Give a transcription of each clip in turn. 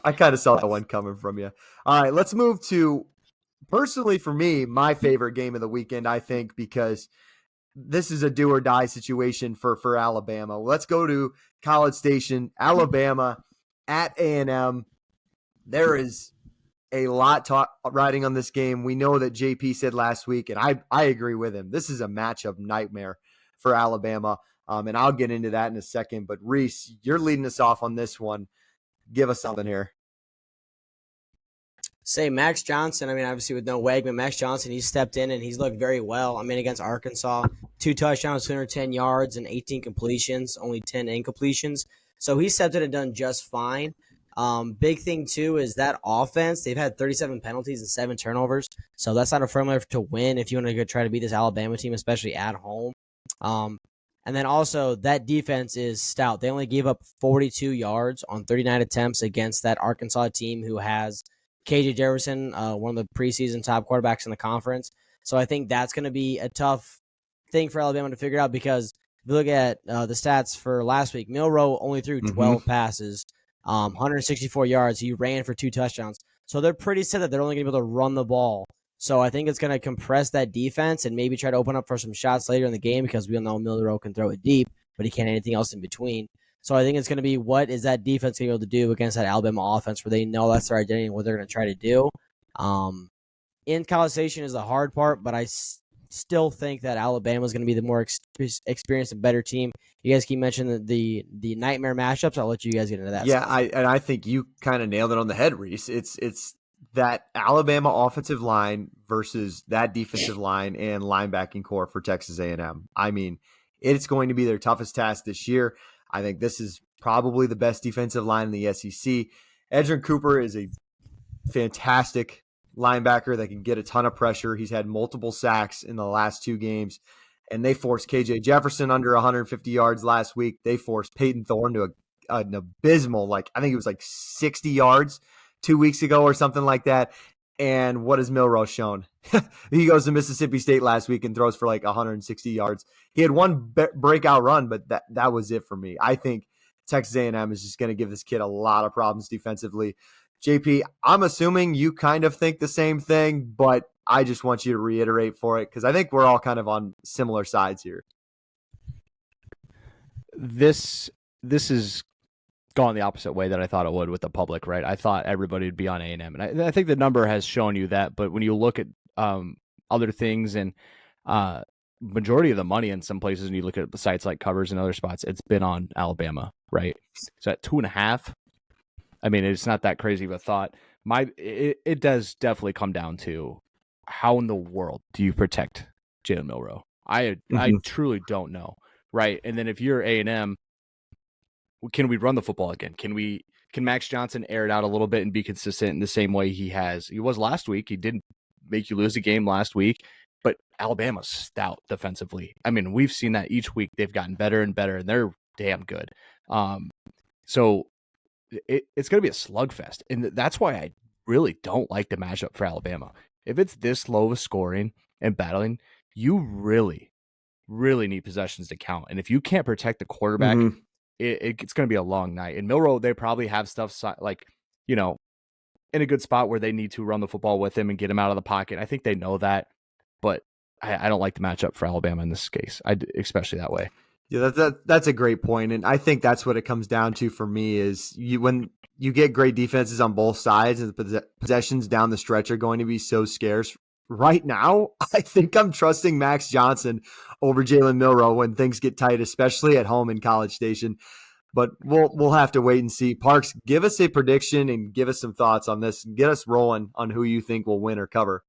I kind of saw that one coming from you. All right, let's move to, personally for me, my favorite game of the weekend, I think, because this is a do or die situation for Alabama. Let's go to College Station, Alabama at A&M. There is a lot riding on this game. We know that JP said last week, and I agree with him, this is a matchup nightmare for Alabama, and I'll get into that in a second. But Reese, you're leading us off on this one. Give us something here. Say Max Johnson, obviously with no Wegman, Max Johnson, he's stepped in and he's looked very well. Against Arkansas, 2 touchdowns, 210 yards, and 18 completions, only 10 incompletions. So he stepped in and done just fine. Big thing, too, is that offense, they've had 37 penalties and 7 turnovers. So that's not a formula to win if you want to go try to beat this Alabama team, especially at home. And then also that defense is stout. They only gave up 42 yards on 39 attempts against that Arkansas team who has KJ Jefferson, one of the preseason top quarterbacks in the conference. So I think that's going to be a tough thing for Alabama to figure out, because if you look at the stats for last week, Milroe only threw 12 passes, 164 yards. He ran for 2 touchdowns. So they're pretty set that they're only going to be able to run the ball. So I think it's going to compress that defense and maybe try to open up for some shots later in the game, because we all know Milroe can throw it deep, but he can't anything else in between. So I think it's going to be, what is that defense going to be able to do against that Alabama offense, where they know that's their identity and what they're going to try to do. In College Station is the hard part, but I still think that Alabama is going to be the more experienced and better team. You guys keep mentioning the nightmare matchups. I'll let you guys get into that. Yeah, I think you kind of nailed it on the head, Reese. It's that Alabama offensive line versus that defensive line and linebacking core for Texas A&M. It's going to be their toughest task this year. I think this is probably the best defensive line in the SEC. Edgerrin Cooper is a fantastic linebacker that can get a ton of pressure. He's had multiple sacks in the last 2 games, and they forced KJ Jefferson under 150 yards last week. They forced Peyton Thorne to an abysmal, I think it was 60 yards 2 weeks ago or something like that. And what has Milroe shown? He goes to Mississippi State last week and throws for 160 yards. He had one breakout run, but that was it for me. I think Texas A&M is just going to give this kid a lot of problems defensively. JP, I'm assuming you kind of think the same thing, but I just want you to reiterate for it, because I think we're all kind of on similar sides here. This is gone the opposite way that I thought it would with the public, right? I thought everybody would be on A&M, and I think the number has shown you that. But when you look at other things and majority of the money in some places, and you look at sites like Covers and other spots, it's been on Alabama, right? So at 2.5, it's not that crazy of a thought. It does definitely come down to how in the world do you protect Jalen Milroe? I truly don't know, right? And then if you're A&M, can we run the football again? Can Max Johnson air it out a little bit and be consistent in the same way he was last week? He didn't make you lose a game last week, but Alabama's stout defensively. We've seen that each week. They've gotten better and better, and they're damn good. So it's going to be a slugfest, and that's why I really don't like the matchup for Alabama. If it's this low of scoring and battling, you really, really need possessions to count. And if you can't protect the quarterback, it's going to be a long night. And Milroe, they probably have stuff in a good spot where they need to run the football with him and get him out of the pocket. I think they know that, but I don't like the matchup for Alabama in this case, especially that way. Yeah, that's a great point. And I think that's what it comes down to for me is when you get great defenses on both sides and the possessions down the stretch are going to be so scarce. Right now, I think I'm trusting Max Johnson over Jalen Milroe when things get tight, especially at home in College Station. But we'll have to wait and see. Parks, give us a prediction and give us some thoughts on this. Get us rolling on who you think will win or cover.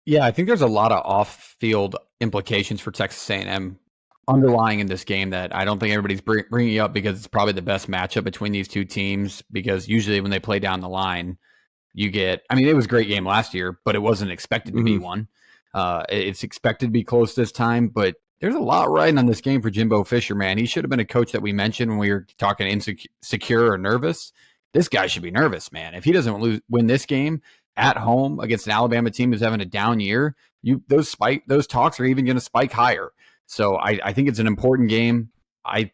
Yeah, I think there's a lot of off-field implications for Texas A&M underlying in this game that I don't think everybody's bringing up, because it's probably the best matchup between these two teams, because usually when they play down the line, you get, it was a great game last year, but it wasn't expected to be one. It's expected to be close this time, but there's a lot riding on this game for Jimbo Fisher, man. He should have been a coach that we mentioned when we were talking insecure or nervous. This guy should be nervous, man. If he doesn't win this game at home against an Alabama team who's having a down year, those talks are even going to spike higher. So I think it's an important game. I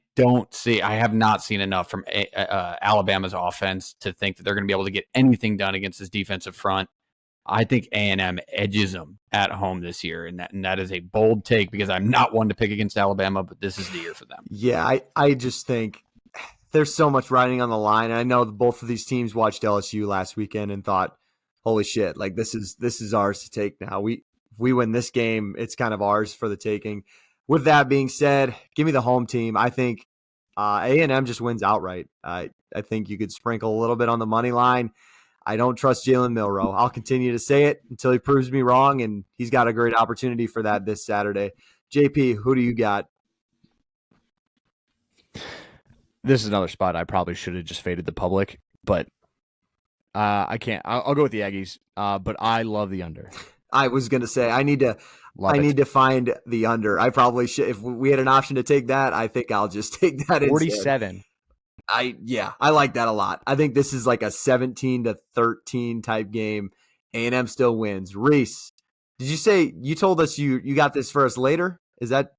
have not seen enough from Alabama's offense to think that they're going to be able to get anything done against this defensive front. I think A&M edges them at home this year, and that is a bold take because I'm not one to pick against Alabama, but this is the year for them. Yeah, I just think there's so much riding on the line. And I know both of these teams watched LSU last weekend and thought, holy shit, like this is ours to take now. If we win this game, it's kind of ours for the taking. With that being said, give me the home team. I think A&M just wins outright. I think you could sprinkle a little bit on the money line. I don't trust Jalen Milroe. I'll continue to say it until he proves me wrong, and he's got a great opportunity for that this Saturday. JP, who do you got? This is another spot I probably should have just faded the public, but I can't. I'll go with the Aggies, but I love the under. I was going to say I need to find the under. I probably should. If we had an option to take that, I think I'll just take that. 47. I like that a lot. I think this is like a 17-13 type game. A&M still wins. Reese, did you say you told us you got this for us later? Is that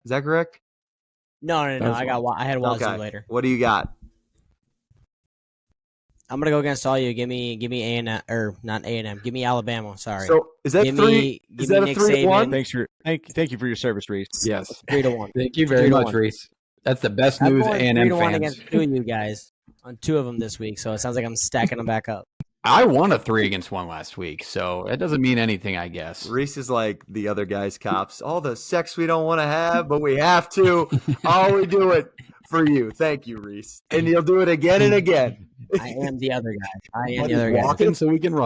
correct? No. I had Wazoo later. What do you got? I'm gonna go against all you. Give me A&M or not A&M. Give me Alabama. Sorry. So is that three? Is that a 3-1? Thank you for your service, Reese. Yes, 3-1. Thank you very much, Reese. That's the best news A&M fans. 3-1 against two of you guys on two of them this week. So it sounds like I'm stacking them back up. I won a 3-1 last week, so it doesn't mean anything, I guess. Reese is like the other guy's cops. All the sex we don't want to have, but we have to. Oh, we do it for you. Thank you, Reese. And you'll do it again and again. I am the other guy. I am the other guy. Walking so we can run.